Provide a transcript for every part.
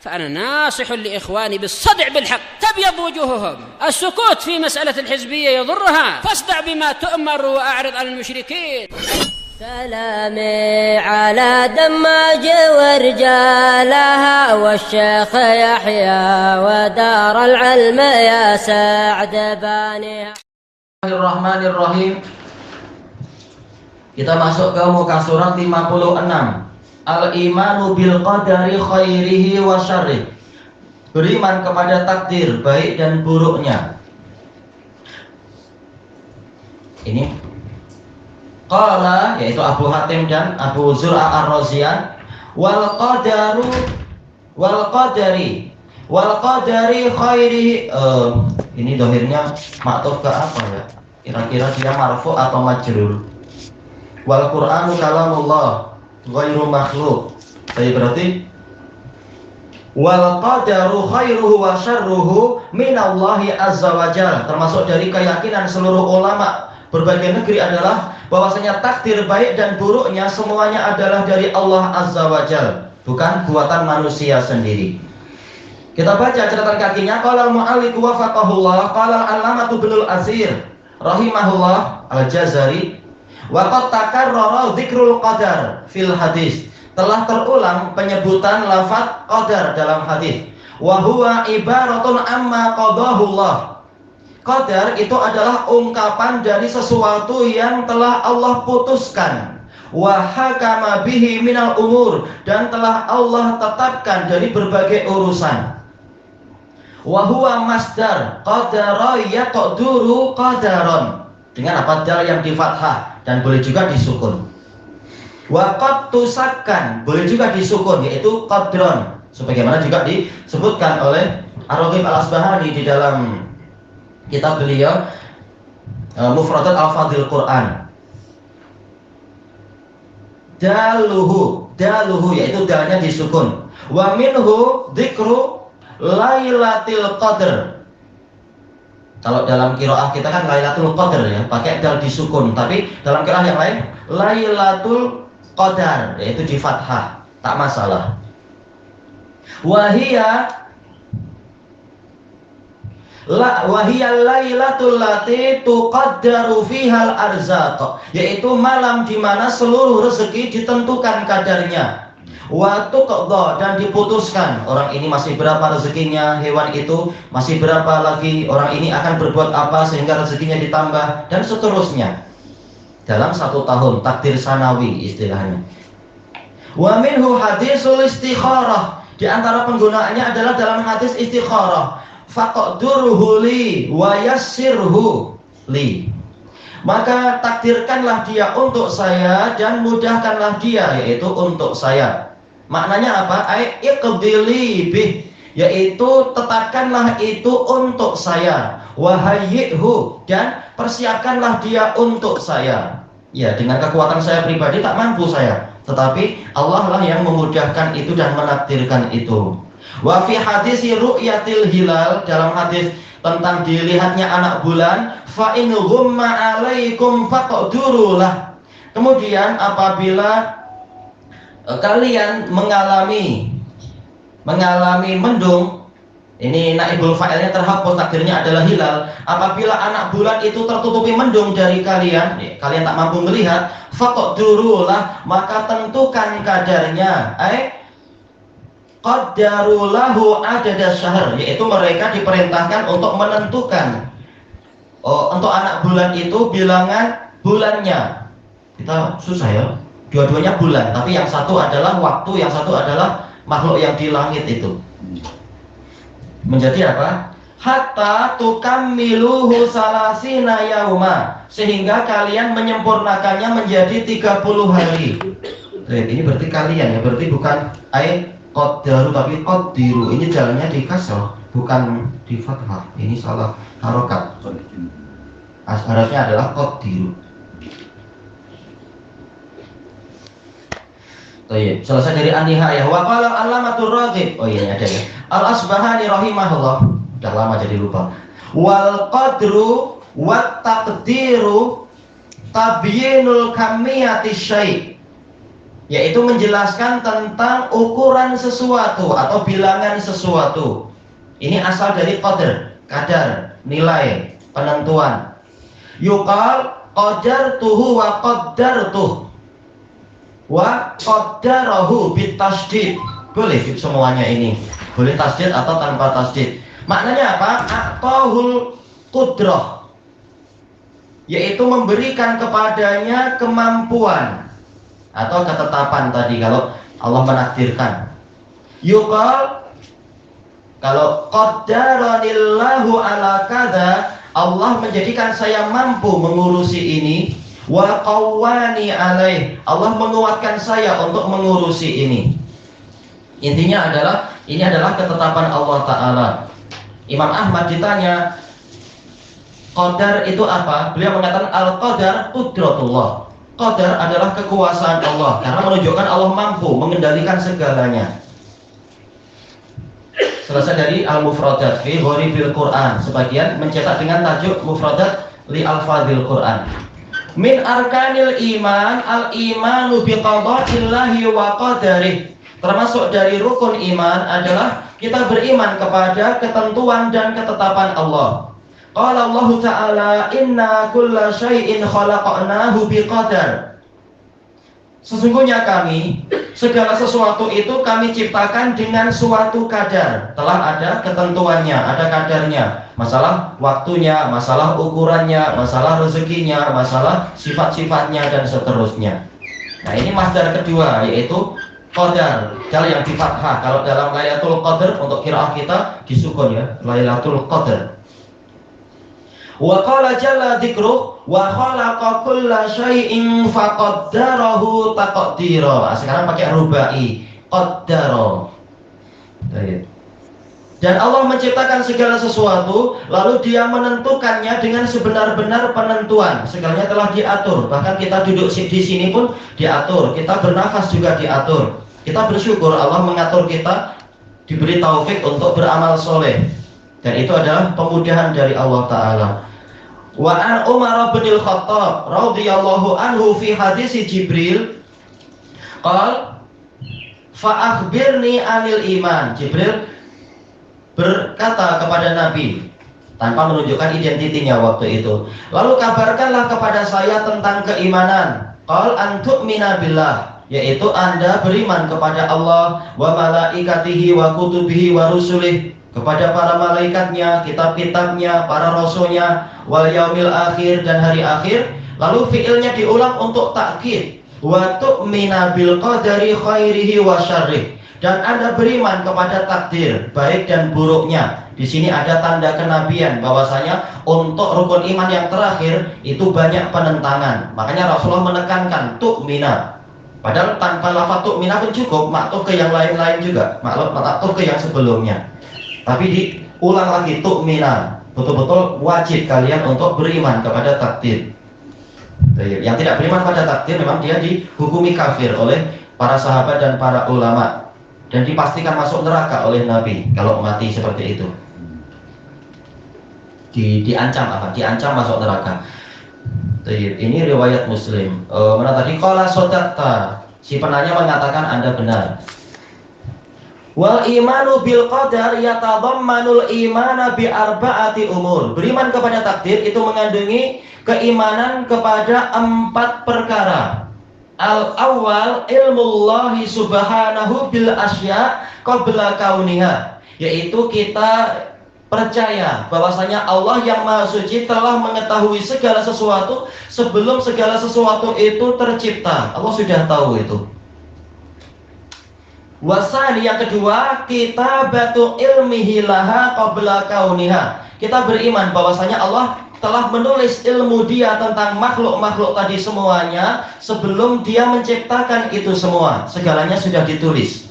فأنا ناصح لإخواني بالصدع بالحق تبيض وجوههم. السكوت في مسألة الحزبية يضرها، فاصدع بما تؤمر وأعرض عن المشركين. سلامي على دماج ورجالها والشيخ يحيى ودار العلم يا سعد بانيها. Bismillahirrahmanirrahim. Kita masuk ke muka surat 56. Al-imanu bil qadari khairihi wa syarrih. Beriman kepada takdir baik dan buruknya. Ini qala, yaitu Abu Hatim dan Abu Zur'ah Ar-Razian, wal qadari khairihi. Ini dohirnya maktub ke apa ya? Kira-kira dia marfu atau majrur. Wal Qur'anu kalamullah ghairu makhluk. Jadi berarti wal qadaru khairuhu wa syarruhu minallahi azza wajalla. Termasuk dari keyakinan seluruh ulama berbagai negeri adalah bahwasanya takdir baik dan buruknya semuanya adalah dari Allah azza wajalla, bukan buatan manusia sendiri. Kita baca catatan kakinya. Qala al-mu'allif wafaqahullah, qala al-allamatu ibnul azir rahimahullah al-Jazari, wa qad takarrara dzikrul qadar fil hadis. Telah terulang penyebutan lafaz qadar dalam hadis. Wa huwa ibaratun amma qadahullah. Qadar itu adalah ungkapan dari sesuatu yang telah Allah putuskan. Wa hakama bihi minal umur, dan telah Allah tetapkan dari berbagai urusan. Wa huwa masdar qadara yaqduru qadaron, dengan apa? Dal yang di fathah dan boleh juga disukun. Wa qad tusakkan, boleh juga disukun, yaitu qadron, sebagaimana juga disebutkan oleh Ar-Raghib Al-Asbahani di dalam kitab beliau Mufradat Al-Fadhil Quran. Daluhu yaitu dalnya disukun. Wa minhu dzikru Lailatul Qadr. Kalau dalam qiraah kita kan Lailatul Qadr ya, pakai dal disukun, tapi dalam qiraah yang lain Lailatul Qadar, yaitu di fathah, tak masalah. Wahia lailatul lati tuqaddaru fihal arzaq, yaitu malam di mana seluruh rezeki ditentukan kadarnya. Wa tuqadha, dan diputuskan orang ini masih berapa rezekinya, hewan itu masih berapa lagi, orang ini akan berbuat apa sehingga rezekinya ditambah, dan seterusnya dalam 1 tahun, takdir sanawi istilahnya. Wa minhu hadisul istikharah, di antara penggunaannya adalah dalam hadis istikharah. Faqdurhu li wa yassirhu li, maka takdirkanlah dia untuk saya dan mudahkanlah dia, yaitu untuk saya. Maknanya apa? Iqdili bih, yaitu tetapkanlah itu untuk saya. Wahayyihu, dan persiapkanlah dia untuk saya. Ya, dengan kekuatan saya pribadi tak mampu saya, tetapi Allah lah yang memudahkan itu dan menakdirkan itu. Wa fi hadisi ru'yatil hilal, dalam hadis tentang dilihatnya anak bulan, fa in ghumma 'alaikum faqdurulah. Kemudian apabila kalian mengalami mendung, ini naibul fa'ilnya terhapus, takdirnya adalah hilal. Apabila anak bulan itu tertutupi mendung dari kalian, kalian tak mampu melihat, faqdurulah, maka tentukan kadarnya. Qaddarulahu adada syahr, yaitu mereka diperintahkan untuk menentukan untuk anak bulan itu bilangan bulannya. Kita susah ya, dua-duanya bulan, tapi yang satu adalah waktu, yang satu adalah makhluk yang di langit itu. Menjadi apa? Hatta tukammiluhu salasina yauma, sehingga kalian menyempurnakannya menjadi 30 hari. Ini berarti kalian ya, berarti bukan qaddaru tapi qaddiru. Ini jalannya di kasrah, bukan di fathah. Ini salah harokat. Harusnya adalah qaddiru. Selesai dari an-nihayah. Wa qala al-allamatur raghib. Oh iya, ada ya. Al-Asbahani rahimahullah. Udah lama jadi lupa. Wal qadru wat taqdiru tabyinul kamiyati syai'. yaitu menjelaskan tentang ukuran sesuatu atau bilangan sesuatu. Ini asal dari qadar, kadar, nilai, penentuan. Yuqal qadartuhu wa qaddartuh wa qaddarahu bitasydid. Boleh semuanya ini. Boleh tasydid atau tanpa tasydid. Maknanya apa? A'tahul qudrah, yaitu memberikan kepadanya kemampuan atau ketetapan tadi kalau Allah menakdirkan. Yuqal, kalau qaddaranillahu ala kadza, Allah menjadikan saya mampu mengurusi ini. Wa qawwani alaih, Allah menguatkan saya untuk mengurusi ini. Intinya adalah ini adalah ketetapan Allah Ta'ala. Imam Ahmad ditanya qadar itu apa? Beliau mengatakan al-qadar qudratullah. Qadar adalah kekuasaan Allah, karena menunjukkan Allah mampu mengendalikan segalanya. Selesai dari al-mufradat fi ghoribil Quran. Sebagian mencetak dengan tajuk mufradat li alfadil Quran. Min arkanil iman al-imanu biqadaillahi wa qadarih. Termasuk dari rukun iman adalah kita beriman kepada ketentuan dan ketetapan Allah. Qala Allah Ta'ala inna kulla syai'in khalaqnahu biqadar. Sesungguhnya kami, segala sesuatu itu kami ciptakan dengan suatu kadar. Telah ada ketentuannya, ada kadarnya. Masalah waktunya, masalah ukurannya, masalah rezekinya, masalah sifat-sifatnya, dan seterusnya. Nah, ini masdar kedua, yaitu qadar. Kalau yang di fathah, kalau dalam Lailatul Qadar untuk qiraah kita disukun ya, Lailatul Qadar. Wa qala jalla dzikruh wa khalaqa kulla syai'in faqaddarahu taqdira. Sekarang pakai rubai, qaddara. Dan Allah menciptakan segala sesuatu, lalu Dia menentukannya dengan sebenar-benar penentuan. Segalanya telah diatur. Bahkan kita duduk di sini pun diatur. Kita bernafas juga diatur. Kita bersyukur Allah mengatur kita, diberi taufik untuk beramal soleh. Dan itu adalah kemudahan dari Allah Ta'ala. Wa an Umar bin Al-Khattab radhiyallahu anhu fi hadis Jibril qal fa akhbirni anil iman. Jibril berkata kepada Nabi tanpa menunjukkan identitinya waktu itu, lalu kabarkanlah kepada saya tentang keimanan. Qal an tu'mina billah, yaitu Anda beriman kepada Allah, wa malaikatihi wa kutubihi wa rusulih, kepada para malaikatnya, kitab-kitabnya, para rasulnya, wal yaumil akhir, dan hari akhir. Lalu fiilnya diulang untuk takkid, wa tu'mina bil qadari khairihi wa syarrih, dan Anda beriman kepada takdir baik dan buruknya. Di sini ada tanda kenabian bahwasanya untuk rukun iman yang terakhir itu banyak penentangan. Makanya Rasulullah menekankan tu'mina. Padahal tanpa lafaz tu'mina pun cukup, maktuf ke yang lain-lain juga, maktuf ke yang sebelumnya. Tapi diulang lagi tu'mina, betul-betul wajib kalian untuk beriman kepada takdir. Yang tidak beriman pada takdir memang dia dihukumi kafir oleh para sahabat dan para ulama, dan dipastikan masuk neraka oleh Nabi kalau mati seperti itu. Diancam apa? Diancam masuk neraka. Ini riwayat Muslim. Mana tadi? Qala sodaqta. Si penanya mengatakan Anda benar. Wal imanu bil qadar yatadammanul imana bi arba'ati umur. Beriman kepada takdir itu mengandungi keimanan kepada 4 perkara. Al awal ilmullahi subhanahu bil asya qabla kauniha, yaitu kita percaya bahwasanya Allah yang Maha Suci telah mengetahui segala sesuatu sebelum segala sesuatu itu tercipta. Allah sudah tahu itu. Wasani, yang kedua, kitabatu ilmihi laha qabla kauniha. Kita beriman bahwasanya Allah telah menulis ilmu Dia tentang makhluk-makhluk tadi semuanya sebelum Dia menciptakan itu semua. Segalanya sudah ditulis.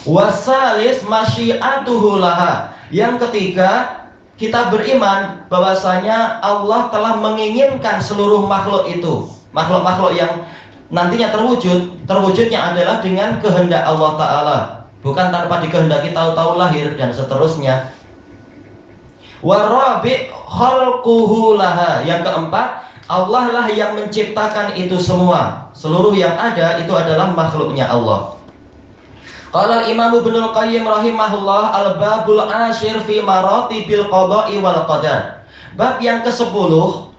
Wasalis masyiatuhu laha. Yang ketiga, kita beriman bahwasanya Allah telah menginginkan seluruh makhluk itu, makhluk-makhluk yang nantinya terwujudnya adalah dengan kehendak Allah Ta'ala, bukan tanpa dikehendaki tahu-tahu lahir dan seterusnya. Warabi khalquhu laha. Yang keempat, Allah lah yang menciptakan itu semua. Seluruh yang ada itu adalah makhluknya Allah. Qala Imam Ibnul Qayyim rahimahullah, al-babul asyir fi maratibil qada'i wal qadar. Bab yang ke-10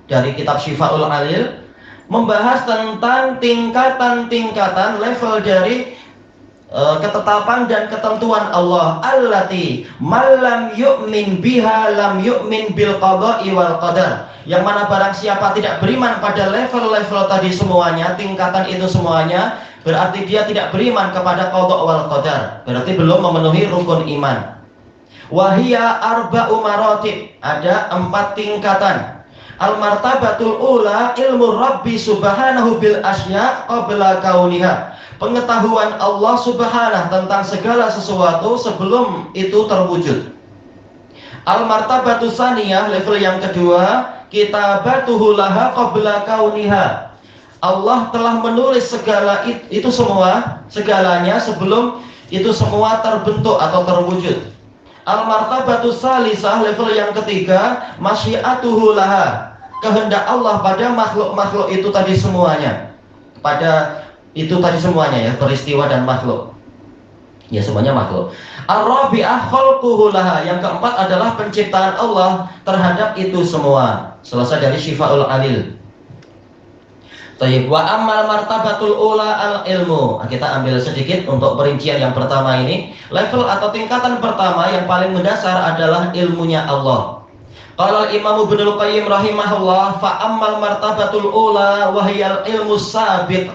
dari kitab Syifaul Alil membahas tentang tingkatan-tingkatan level dari ketetapan dan ketentuan Allah. Allati malam yu'min biha lam yu'min bil qada'i wal qadar. Yang mana barang siapa tidak beriman pada level-level tadi semuanya, tingkatan itu semuanya, berarti dia tidak beriman kepada qada' wal qadar. Berarti belum memenuhi rukun iman. Wahia arba'u maratib, ada 4 tingkatan. Al-martabatul ula ilmu Rabbi subhanahu bil asya' qabla kauniha. Pengetahuan Allah subhanahu tentang segala sesuatu sebelum itu terwujud. Al-martabatus saniyah, level yang kedua, kitabatuhu laha qabla kauniha. Allah telah menulis segala itu semua, segalanya sebelum itu semua terbentuk atau terwujud. Al-martabatus salisah, level yang ketiga, masyiatuhu laha. Kehendak Allah pada makhluk-makhluk itu tadi semuanya. Pada itu tadi semuanya ya, peristiwa dan makhluk. Ya, semuanya makhluk. Ar-rabi'ah khalquhu laha. Yang keempat adalah penciptaan Allah terhadap itu semua. Selesai dari Syifaul Alil. Tayyib. Wa ammal martabatul ula al-ilmu. Nah, kita ambil sedikit untuk perincian yang pertama ini. Level atau tingkatan pertama yang paling mendasar adalah ilmunya Allah. Qala Imam Ibnul Qayyim rahimahullah, fa ammal martabatul ula wa hiyal ilmu sabiq.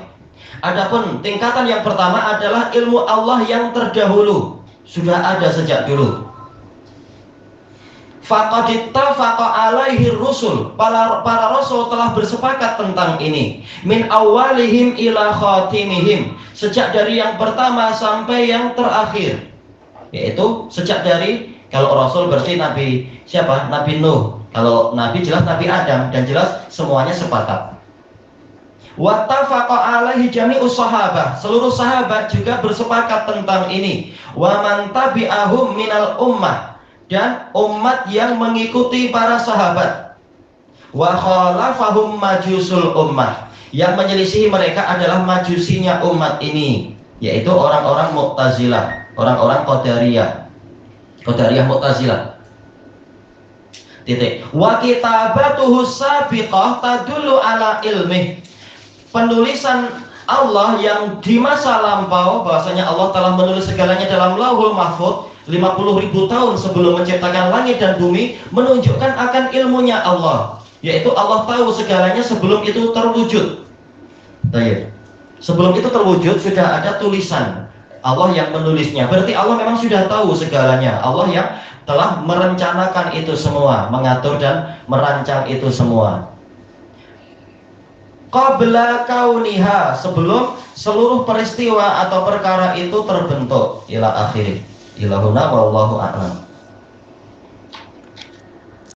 Adapun tingkatan yang pertama adalah ilmu Allah yang terdahulu, sudah ada sejak dulu. Faqad ittafaqa alaihi rusul, para rasul telah bersepakat tentang ini. Min awalihim ila khatimihim, sejak dari yang pertama sampai yang terakhir. Yaitu sejak dari, kalau rasul berarti Nabi siapa? Nabi Nuh. Kalau Nabi jelas Nabi Adam, dan jelas semuanya sepakat. Wattafaqa alaihi jami'us sahabah, seluruh sahabat juga bersepakat tentang ini. Wa man tabi'ahum minal ummah, dan umat yang mengikuti para sahabat. Wa khalafahum majusul ummah, yang menyelisihi mereka adalah majusinya umat ini, yaitu orang-orang Mu'tazilah, orang-orang Qadariyah Mu'tazilah. Titik. Wa kitabatuhu sabiqah tadullu ala ilmih. Penulisan Allah yang di masa lampau, bahwasanya Allah telah menulis segalanya dalam Lauhul Mahfuz 50.000 tahun sebelum menciptakan langit dan bumi, menunjukkan akan ilmunya Allah, yaitu Allah tahu segalanya sebelum itu terwujud. Sebelum itu terwujud sudah ada tulisan Allah yang menulisnya. Berarti Allah memang sudah tahu segalanya. Allah yang telah merencanakan itu semua, mengatur dan merancang itu semua. Qabla kauniha, sebelum seluruh peristiwa atau perkara itu terbentuk. Ila akhirih. Ilahuna wallahu a'lam.